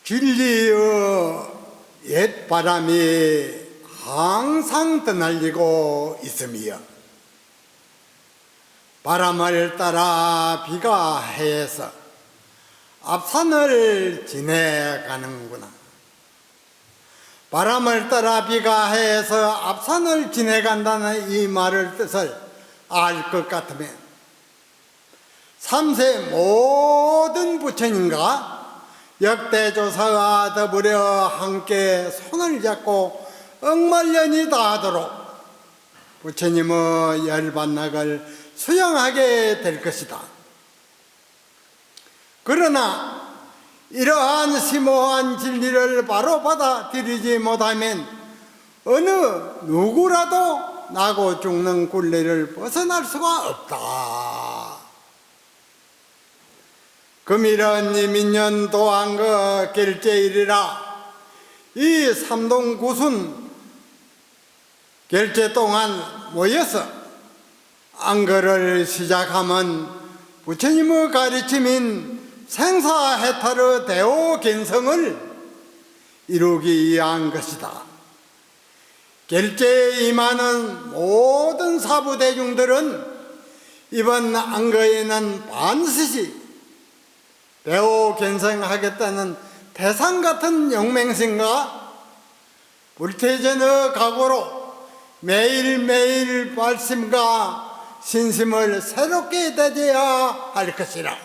진리의 옛 바람이 항상 떠날리고 있으며 바람을 따라 비가 해서 앞산을 지내가는구나. 바람을 따라 비가 해서 앞산을 지내간다는 이 말을 뜻을 알 것 같으면 3세 모든 부처님과 역대조사와 더불어 함께 손을 잡고 억말년이 다하도록 부처님의 열반낙을 수양하게 될 것이다. 그러나 이러한 심오한 진리를 바로 받아들이지 못하면 어느 누구라도 나고 죽는 굴레를 벗어날 수가 없다. 금일은 이민년 도안거 결제일이라 이 삼동구순 결제 동안 모여서 안거를 시작하면 부처님의 가르침인 생사해탈의 대오견성을 이루기 위한 것이다. 결제에 임하는 모든 사부대중들은 이번 안거에는 반드시 대오견성하겠다는 태산 같은 용맹심과 불태전의 각오로 매일매일 말씀과 신심을 새롭게 다져야 할 것이라.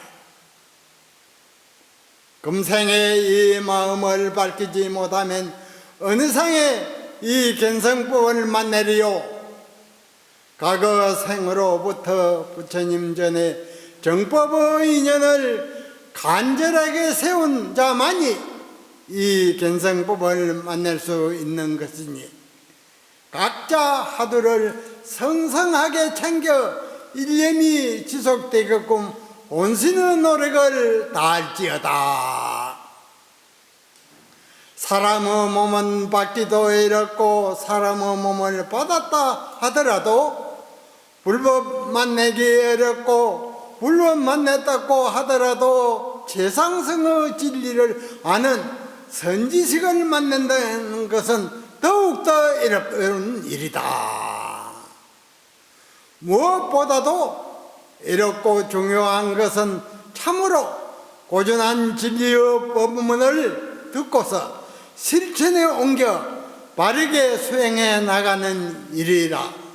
금생에 이 마음을 밝히지 못하면 어느 상에 이 견성법을 만나리요. 과거 생으로부터 부처님 전에 정법의 인연을 간절하게 세운 자만이 이 견성법을 만날 수 있는 것이니 각자 하두를 성성하게 챙겨 일념이 지속되게끔 온신의 노력을 다할지어다. 사람의 몸은 받기도 어렵고 사람의 몸을 받았다 하더라도 불법 만나기 어렵고 불법 만났다고 하더라도 최상승의 진리를 아는 선지식을 만난다는 것은 더욱더 어려운 일이다. 무엇보다도 어렵고 중요한 것은 참으로 고전한 진리의 법문을 듣고서 실천에 옮겨 바르게 수행해 나가는 일이라.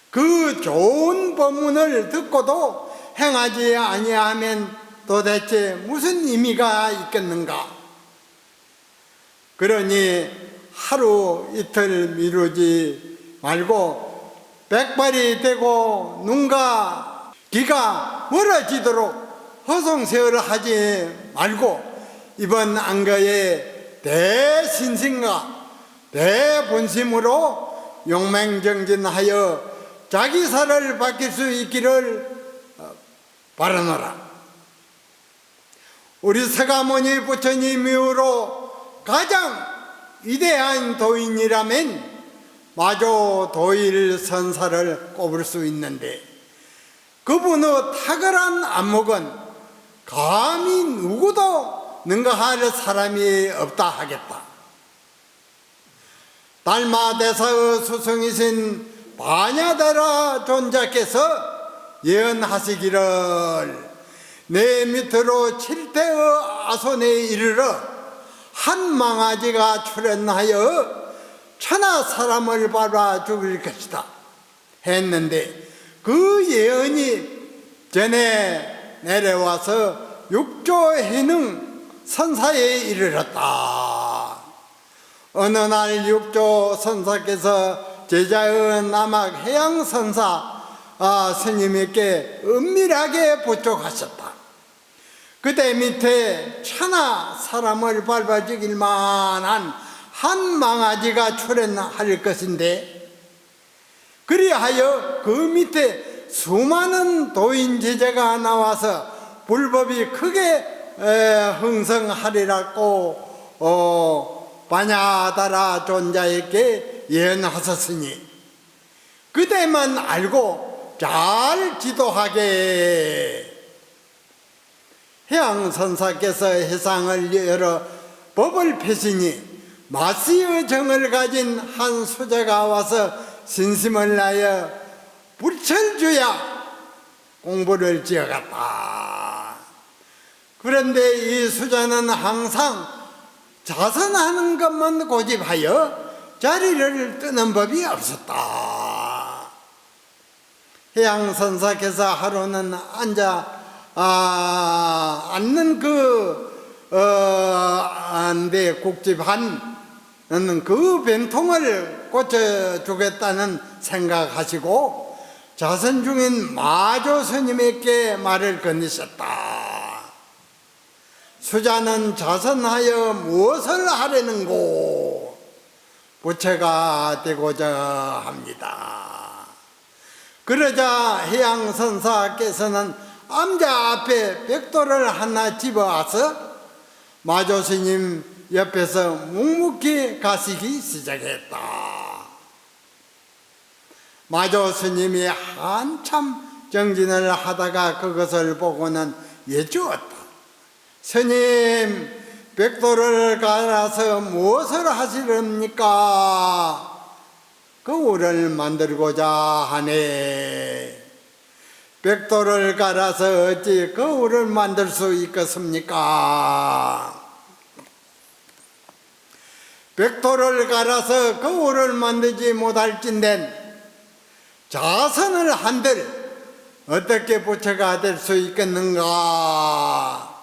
그 좋은 법문을 듣고도 행하지 아니하면 도대체 무슨 의미가 있겠는가? 그러니 하루 이틀 미루지 말고 백발이 되고 눈과 귀가 멀어지도록 허송세월을 하지 말고 이번 안거에 대신심과 대본심으로 용맹정진하여 자기사를 밝힐 수 있기를 바라노라. 우리 서가모니 부처님 이후로 가장 위대한 도인이라면 마조 도일 선사를 꼽을 수 있는데 그분의 탁월한 안목은 감히 누구도 능가할 사람이 없다 하겠다. 달마대사의 스승이신 바냐다라 존자께서 예언하시기를 내 밑으로 7태의 아손에 이르러 한 망아지가 출현하여 천하 사람을 밟아 죽일 것이다 했는데 그 예언이 전에 내려와서 육조해능 선사에 이르렀다. 어느 날 육조 선사께서 제자의 남학 해양 선사 스님에게 은밀하게 부족하셨다. 그때 밑에 천하 사람을 밟아 죽일 만한 한 망아지가 출현할 것인데 그리하여 그 밑에 수많은 도인 제자가 나와서 불법이 크게 흥성하리라고 바냐다라 존자에게 예언하셨으니 그때만 알고 잘 지도하게. 해양선사께서 해상을 열어 법을 펴시니 마시의 정을 가진 한 수자가 와서 신심을 나여 불철주야 공부를 지어갔다. 그런데 이 수자는 항상 자선하는 것만 고집하여 자리를 뜨는 법이 없었다. 해양선사께서 하루는 앉는 안대 국집한 그 병통을 고쳐주겠다는 생각하시고 자선 중인 마조 스님에게 말을 건네셨다. 수자는 자선하여 무엇을 하려는고? 부처가 되고자 합니다. 그러자 해양선사께서는 암자 앞에 벽돌을 하나 집어와서 마조 스님 옆에서 묵묵히 가시기 시작했다. 마조 스님이 한참 정진을 하다가 그것을 보고는 여쭈었다. 스님, 벽돌을 갈아서 무엇을 하시렵니까? 거울을 만들고자 하네. 벽돌을 갈아서 어찌 거울을 만들 수 있겠습니까? 벽돌을 갈아서 거울을 만들지 못할진된 자선을 한들 어떻게 부처가 될 수 있겠는가?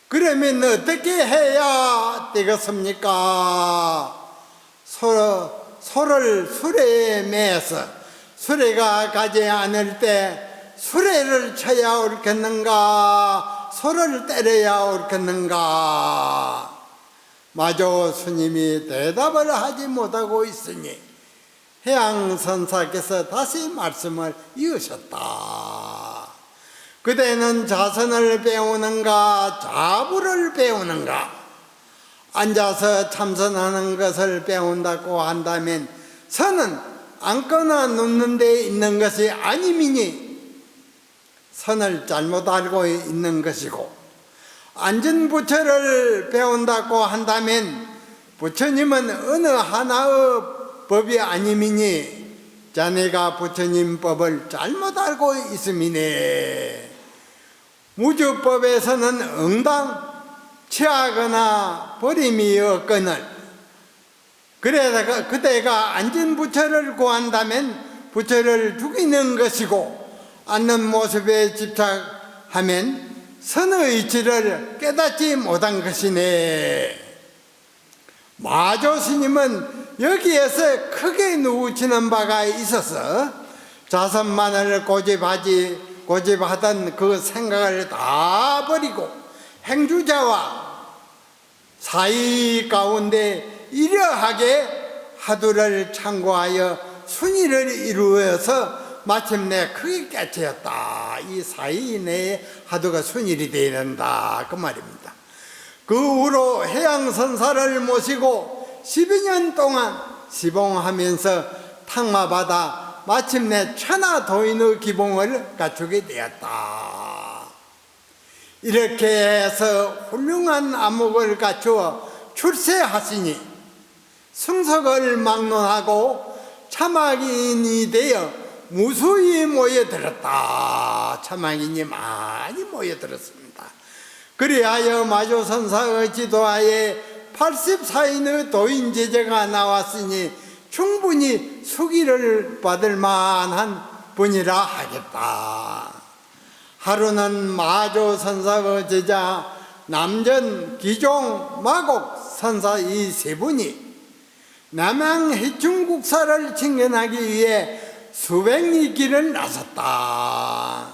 그러면 어떻게 해야 되겠습니까? 소를 수레에 매서 수레가 가지 않을 때 수레를 쳐야 옳겠는가? 소를 때려야 옳겠는가? 마조 스님이 대답을 하지 못하고 있으니 해양선사께서 다시 말씀을 이으셨다. 그대는 자선을 배우는가 자부를 배우는가? 앉아서 참선하는 것을 배운다고 한다면 선은 앉거나 눕는 데 있는 것이 아님이니 선을 잘못 알고 있는 것이고, 앉은 부처를 배운다고 한다면 부처님은 어느 하나의 법이 아님이니 자네가 부처님 법을 잘못 알고 있음이네. 무주법에서는 응당 취하거나 버림이 없거늘, 그래서 그대가 앉은 부처를 구한다면 부처를 죽이는 것이고, 앉는 모습에 집착하면 선의 이치를 깨닫지 못한 것이네. 마조 스님은 여기에서 크게 누우치는 바가 있어서 자선만을 고집하던 그 생각을 다 버리고 행주자와 사이 가운데 이러하게 화두를 참고하여 순위를 이루어서 마침내 크게 깨치었다. 이 사이 내에 화두가 순일이 되어야 된다, 그 말입니다. 그 후로 해양선사를 모시고 12년 동안 시봉하면서 탕마받아 마침내 천하도인의 기봉을 갖추게 되었다. 이렇게 해서 훌륭한 안목을 갖추어 출세하시니 승석을 막론하고 참학인이 되어 무수히 모여들었다. 참학인이 많이 모여들었습니다. 그리하여 마조선사의 지도하에 84인의 도인 제자가 나왔으니 충분히 수기를 받을 만한 분이라 하겠다. 하루는 마조선사의 제자 남전, 기종, 마곡 선사 이 세 분이 남양 해충국사를 청견하기 위해 수백리 길을 나섰다.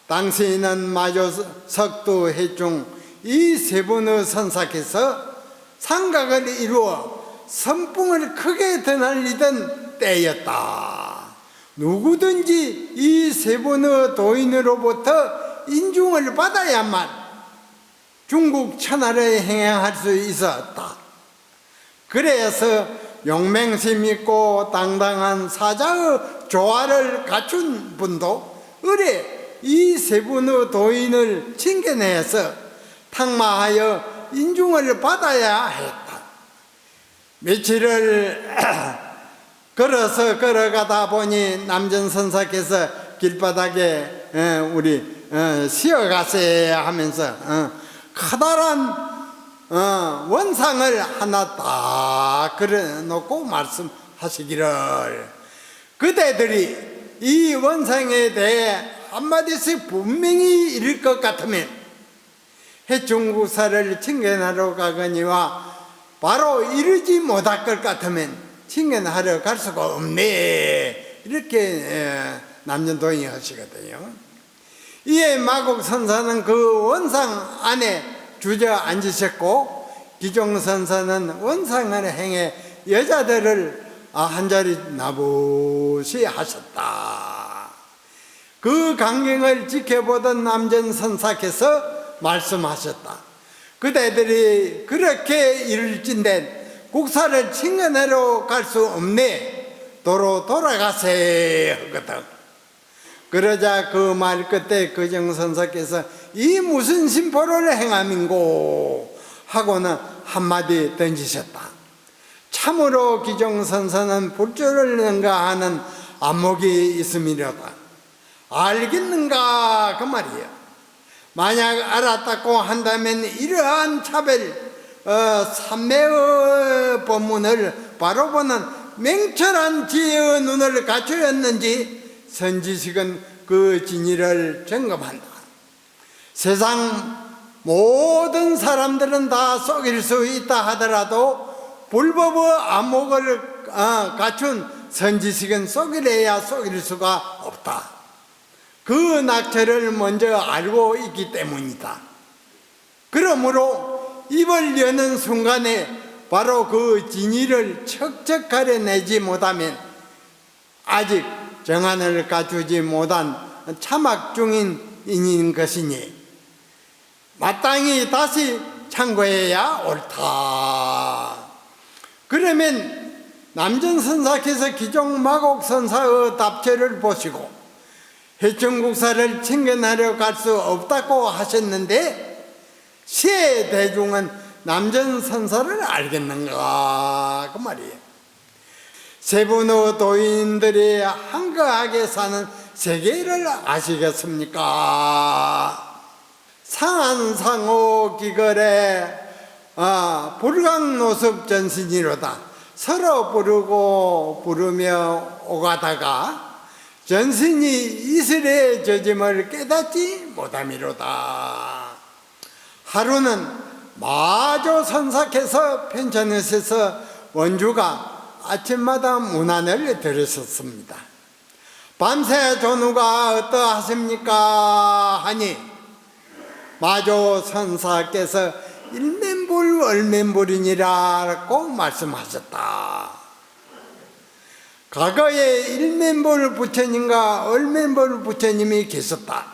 당시에는 마조, 석두, 해충 이 세 분의 선사께서 상각을 이루어 선풍을 크게 드날리던 때였다. 누구든지 이 세 분의 도인으로부터 인중을 받아야만 중국 천하를 행행할 수 있었다. 그래서 용맹심 있고 당당한 사자의 조화를 갖춘 분도 의뢰 이 세 분의 도인을 칭견해서 탁마하여 인중을 받아야 했다. 며칠을 걸어가다 보니 남전선사께서 길바닥에 우리 쉬어가세 하면서 커다란 원상을 하나 딱 그려놓고 말씀하시기를, 그대들이 이 원상에 대해 한마디씩 분명히 이룰 것 같으면 해충국사를 칭견하러 가거니와 바로 이루지 못할 것 같으면 칭견하러 갈 수가 없네, 이렇게 남전도인이 하시거든요. 이에 마곡선사는 그 원상 안에 주저앉으셨고, 기종선사는 원상을 행해 여자들을 한자리 나부시 하셨다. 그 광경을 지켜보던 남전선사께서 말씀하셨다. 그대들이 그렇게 이룰진된 국사를 칭견하러 갈 수 없네, 도로 돌아가세 하거든. 그러자 그 말 끝에 기종선사께서 이 무슨 심포를 행함인고 하고는 한마디 던지셨다. 참으로 기종선사는 불조를 능가하는 안목이 있음이로다. 알겠는가 그 말이야. 만약 알았다고 한다면 이러한 차별 삼매의 법문을 바로 보는 맹철한 지혜의 눈을 갖추었는지 선지식은 그 진리를 점검한다. 세상 모든 사람들은 다 속일 수 있다 하더라도 불법의 안목을 갖춘 선지식은 속이래야 속일 수가 없다. 그 낙처를 먼저 알고 있기 때문이다. 그러므로 입을 여는 순간에 바로 그 진리를 척척 가려내지 못하면 아직 정안을 갖추지 못한 참학 중인인 것이니 마땅히 다시 참고해야 옳다. 그러면 남전선사께서 기종마곡선사의 답처를 보시고 해충국사를 칭견하려 갈 수 없다고 하셨는데 시대중은 남전선사를 알겠는가 그 말이에요. 세 분의 도인들이 한가하게 사는 세계를 아시겠습니까? 상한상호 기걸에 불강노습 전신이로다. 서로 부르며 오가다가 전신이 이슬의 저짐을 깨닫지 못함이로다. 하루는 마조선사께서 편천에서 원주가 아침마다 문안을 들으셨습니다. 밤새 전우가 어떠하십니까 하니 마조선사께서 일면불 얼면불이니라고 말씀하셨다. 과거에 일면불 부처님과 얼면불 부처님이 계셨다.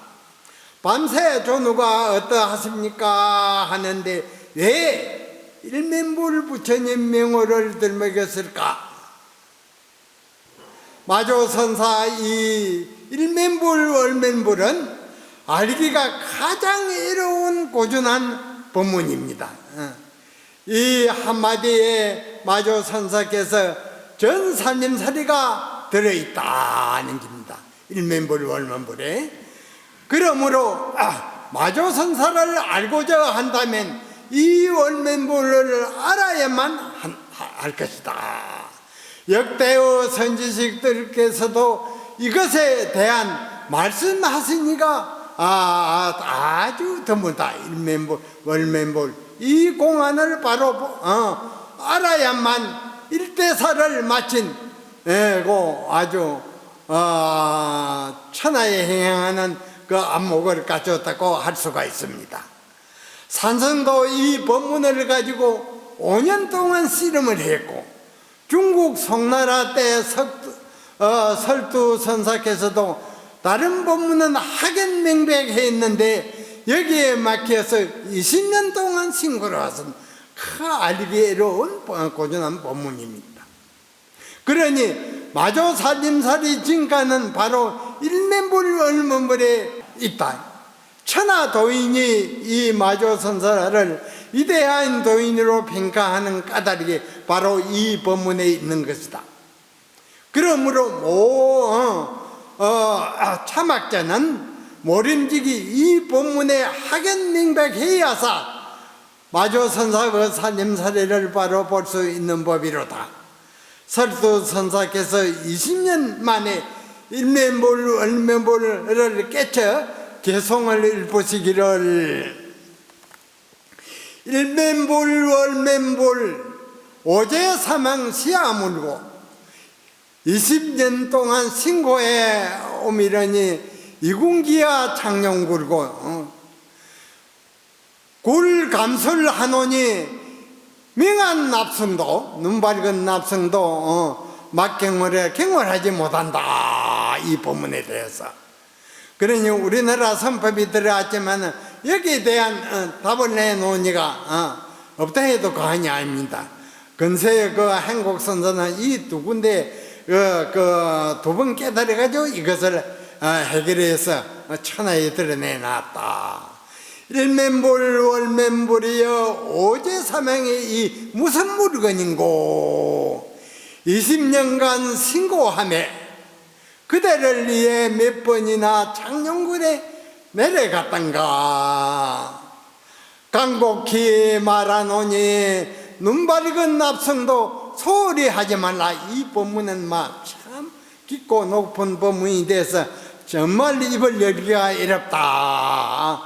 밤새 전우가 어떠하십니까 하는데 왜 일면불 부처님 명호를 들먹였을까? 마조선사 이 일면불 얼면불은 알기가 가장 어려운 고준한 법문입니다. 이 한마디에 마조선사께서 전살림살이가 들어있다는 겁니다. 일면불 얼면불에. 그러므로 마조선사를 알고자 한다면 이 얼면불을 알아야만 할 것이다. 역대의 선지식들께서도 이것에 대한 말씀하시니까 아주 드물다. 일면불 얼면불 이 공안을 바로 알아야만 일대사를 마친 아주 천하에 행하는 그 안목을 갖췄다고 할 수가 있습니다. 산성도 이 법문을 가지고 5년 동안 씨름을 했고 중국 송나라 때 설두 선사께서도 다른 법문은 학연맹백했는데 여기에 막혀서 20년 동안 신고를 하신 알기 어려운 고전한 법문입니다. 그러니 마조살림살이 진가는 바로 일면불 얼면불의 있다. 천하 도인이 이 마조선사를 위대한 도인으로 평가하는 까닭이 바로 이 법문에 있는 것이다. 그러므로 참학자는 모림지기 이 법문에 학연명백해야사 마조선사의 사례를 바로 볼 수 있는 법이로다. 설두선사께서 20년 만에 일면불을 깨쳐 개송을 일부시기를 일면불 월면불 오제사망 시아물고 20년 동안 신고에 오미려니 이군기야 창룡굴고 굴감설하노니 명한 납승도 눈밝은 납승도 막경월에 경월하지 못한다. 이 법문에 대해서. 그러니 우리나라 선법이 들어왔지만 여기에 대한 답을 내놓으니까 없다 해도 과언이 아닙니다. 근세의 그 한국선사는 이 두 군데 두 번 깨달아가지고 이것을 해결해서 천하에 드러내놨다. 일면불 월면불이여 오제사명이 이 무슨 물건인고 20년간 신고하며 그대를 위해 몇 번이나 창룡굴에 내려갔던가. 간곡히 말하노니 눈바익은 납성도 소홀히 하지 말라. 이 법문은 참 깊고 높은 법문이 돼서 정말 입을 열기가 어렵다.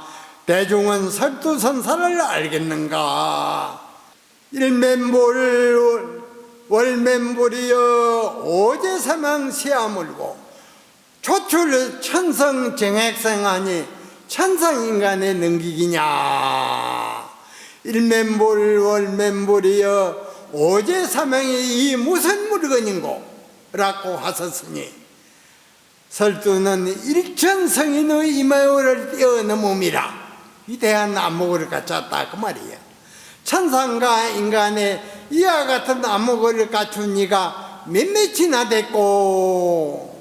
대중은 설두선사를 알겠는가. 일면불 월면불이여 오제사망 시아물고 초출 천성정액생하니 천상인간의 능기기냐. 일면불 월면불이여 오제사망이 이 무슨 물건인고 라고 하셨으니 설두는 일천성인의 이마요를 뛰어넘음이라. 위대한 안목을 갖췄다 그 말이야. 천상과 인간의 이와 같은 안목을 갖춘 이가 몇몇이나 됐고